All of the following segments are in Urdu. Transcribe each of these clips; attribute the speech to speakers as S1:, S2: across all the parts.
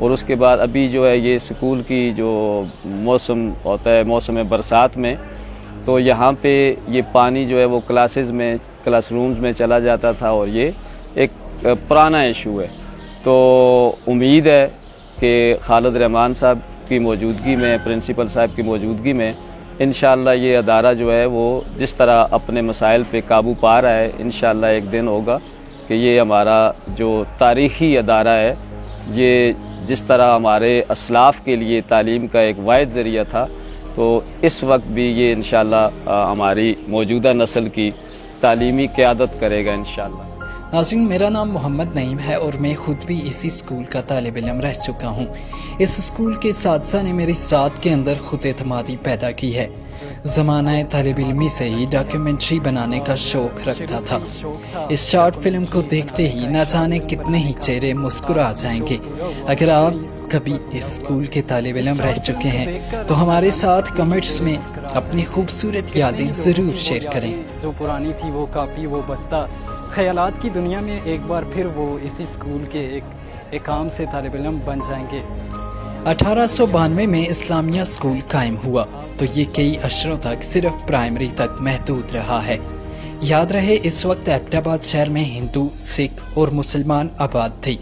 S1: اور اس کے بعد ابھی جو ہے یہ اسکول کی جو موسم ہوتا ہے موسم برسات میں، تو یہاں پہ یہ پانی جو ہے وہ کلاس رومز میں چلا جاتا تھا، اور یہ ایک پرانا ایشو ہے۔ تو امید ہے کہ خالد رحمان صاحب کی موجودگی میں، پرنسپل صاحب کی موجودگی میں انشاءاللہ یہ ادارہ جو ہے وہ جس طرح اپنے مسائل پہ قابو پا رہا ہے، انشاءاللہ ایک دن ہوگا کہ یہ ہمارا جو تاریخی ادارہ ہے، یہ جس طرح ہمارے اسلاف کے لیے تعلیم کا ایک واحد ذریعہ تھا، تو اس وقت بھی یہ انشاءاللہ ہماری موجودہ نسل کی تعلیمی قیادت کرے گا انشاءاللہ۔
S2: ناظرین، میرا نام محمد نعیم ہے اور میں خود بھی اسی اسکول کا طالب علم رہ چکا ہوں۔ اس اسکول کے اساتذہ نے میری ذات کے اندر خود اعتمادی پیدا کی ہے۔ زمانہ طالب علمی سے ہی ڈاکیومنٹری بنانے کا شوق رکھتا تھا۔ اس شارٹ فلم کو دیکھتے ہی نہ جانے کتنے ہی چہرے مسکرا جائیں گے۔ اگر آپ کبھی اس اسکول کے طالب علم رہ چکے ہیں تو ہمارے ساتھ کمنٹس میں اپنی خوبصورت یادیں ضرور شیئر کریں۔
S3: جو پرانی تھی وہ کاپی، وہ بستہ، خیالات کی دنیا میں ایک بار پھر وہ اسی اسکول کے ایک عام سے طالب علم بن جائیں گے۔
S2: 1892 میں اسلامیہ اسکول قائم ہوا تو یہ کئی عشروں تک صرف پرائمری تک محدود رہا ہے۔ یاد رہے اس وقت ایبٹ آباد شہر میں ہندو، سکھ اور مسلمان آباد تھے۔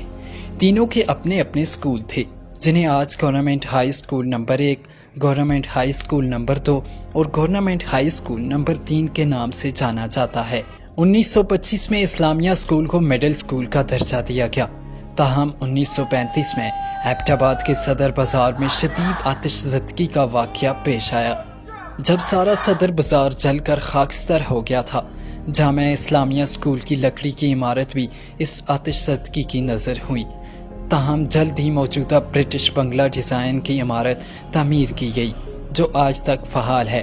S2: تینوں کے اپنے اپنے اسکول تھے، جنہیں آج government high school number 1، government high school number 2 اور گورنمنٹ ہائی اسکول نمبر 3 کے نام سے جانا جاتا ہے۔ 1925 میں اسلامیہ اسکول کو مڈل اسکول کا درجہ دیا گیا، تاہم 1935 میں ایبٹ آباد کے صدر بازار میں شدید آتش زدگی کا واقعہ پیش آیا۔ جب سارا صدر بازار جل کر خاکستر ہو گیا تھا، جامعہ اسلامیہ اسکول کی لکڑی کی عمارت بھی اس آتش زدگی کی نظر ہوئی، تاہم جلد ہی موجودہ برٹش بنگلہ ڈیزائن کی عمارت تعمیر کی گئی، جو آج تک فعال ہے۔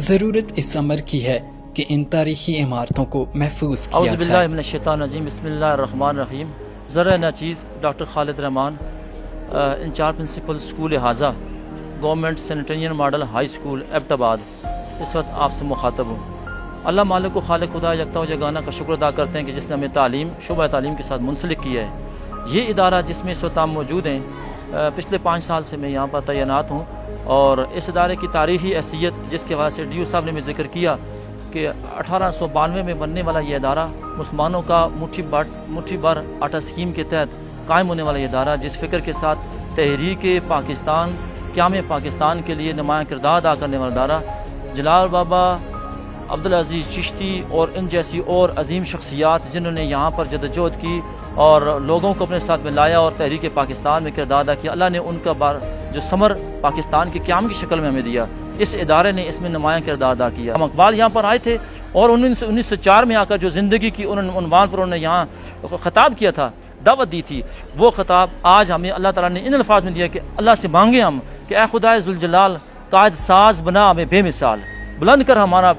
S2: ضرورت اس امر کی ہے کہ ان تاریخی عمارتوں کو محفوظ کیا
S4: اعوذ
S2: جائے۔
S4: باللہ من الشیطان الرجیم، بسم اللہ الرحمن الرحیم۔ ذرا ناچیز doctor Khalid Rahman, incharge principal school حاضہ، گورنمنٹ سینیٹرین model high school Abbottabad, اس وقت آپ سے مخاطب ہوں۔ اللہ مالک و خالق خدا یکتا و یگانہ کا شکر ادا کرتے ہیں کہ جس نے ہمیں تعلیم، شعبہ تعلیم کے ساتھ منسلک کیا ہے۔ یہ ادارہ جس میں اس وقت آپ موجود ہیں، پچھلے 5 سال سے میں یہاں پر تعینات ہوں، اور اس ادارے کی تاریخی حیثیت جس کے حوالے سے ڈی او صاحب نے بھی ذکر کیا کہ 1892 میں بننے والا یہ ادارہ مسلمانوں کا مٹھی بھر آٹا اسکیم کے تحت قائم ہونے والا یہ ادارہ، جس فکر کے ساتھ تحریک پاکستان، قیام پاکستان کے لیے نمایاں کردار ادا کرنے والا ادارہ، جلال بابا، عبدالعزیز چشتی اور ان جیسی اور عظیم شخصیات جنہوں نے یہاں پر جدوجہد کی اور لوگوں کو اپنے ساتھ میں لایا اور تحریک پاکستان میں کردار ادا کیا، اللہ نے ان کا جو ثمر پاکستان کے قیام کی شکل میں ہمیں دیا۔ اس ادارے نے اس میں نمایاں کردار ادا کیا۔ ہم اقبال یہاں پر آئے تھے اور 1904 میں آ کر جو زندگی کی عنوان پر انہوں نے یہاں خطاب کیا تھا، دعوت دی تھی، وہ خطاب آج ہمیں اللہ تعالیٰ نے ان الفاظ میں دیا کہ اللہ سے مانگیں ہم کہ اے خدائے ذوالجلال، قائد ساز بنا ہمیں بے مثال، بلند کر ہمارا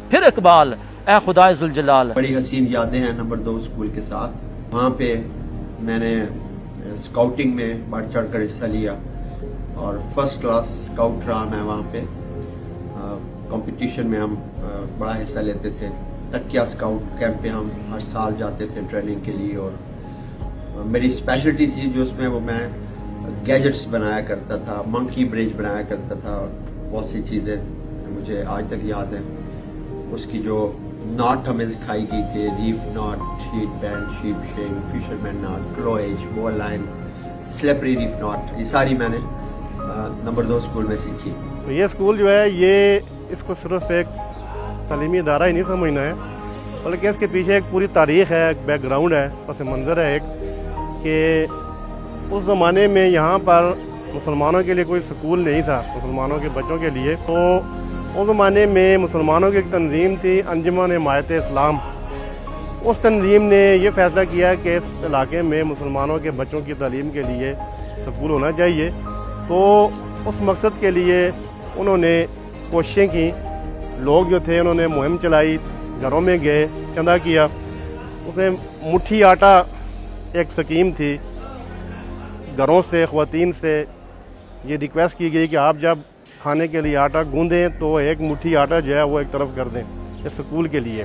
S4: پھر اقبال، اے خدائے ذوالجلال۔
S5: بڑی حسین یادیں ہیں نمبر 2 اسکول کے ساتھ۔ وہاں پہ میں نے اسکاؤٹنگ میں بڑھ چڑھ کر حصہ لیا اور فرسٹ کلاس اسکاؤٹ رہا میں وہاں پہ۔ کمپٹیشن میں ہم بڑا حصہ لیتے تھے۔ تکیہ اسکاؤٹ کیمپ پہ ہم ہر سال جاتے تھے ٹریننگ کے لیے، اور میری اسپیشلٹی تھی جو اس میں وہ میں گیجٹس بنایا کرتا تھا، منکی برج بنایا کرتا تھا، بہت سی چیزیں مجھے آج تک یاد ہیں۔ اس کی جو ناٹ ہمیں سکھائی گئی تھی، reef knot, sheet bend, sheepshank, fisherman knot, کلویج، bowline, slippery reef knot, یہ ساری میں نے نمبر 2 اسکول میں سیکھی۔
S6: یہ اسکول جو ہے یہ اس کو صرف ایک تعلیمی ادارہ ہی نہیں سمجھنا ہے، بلکہ اس کے پیچھے ایک پوری تاریخ ہے، ایک بیک گراؤنڈ ہے، پس منظر ہے ایک، کہ اس زمانے میں یہاں پر مسلمانوں کے لیے کوئی سکول نہیں تھا، مسلمانوں کے بچوں کے لیے۔ تو اس زمانے میں مسلمانوں کی ایک تنظیم تھی، انجمن حمایت اسلام۔ اس تنظیم نے یہ فیصلہ کیا کہ اس علاقے میں مسلمانوں کے بچوں کی تعلیم کے لیے سکول ہونا چاہیے، تو اس مقصد کے لیے انہوں نے کوششیں کی۔ لوگ جو تھے انہوں نے مہم چلائی، گھروں میں گئے، چندہ کیا۔ اس میں مٹھی آٹا ایک سکیم تھی، گھروں سے، خواتین سے یہ ریکویسٹ کی گئی کہ آپ جب کھانے کے لیے آٹا گوندیں تو ایک مٹھی آٹا جو ہے وہ ایک طرف کر دیں اس اسکول کے لیے۔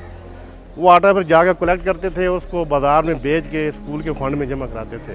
S6: وہ آٹا پھر جا کر کلیکٹ کرتے تھے، اس کو بازار میں بیچ کے اسکول کے فنڈ میں جمع کراتے تھے۔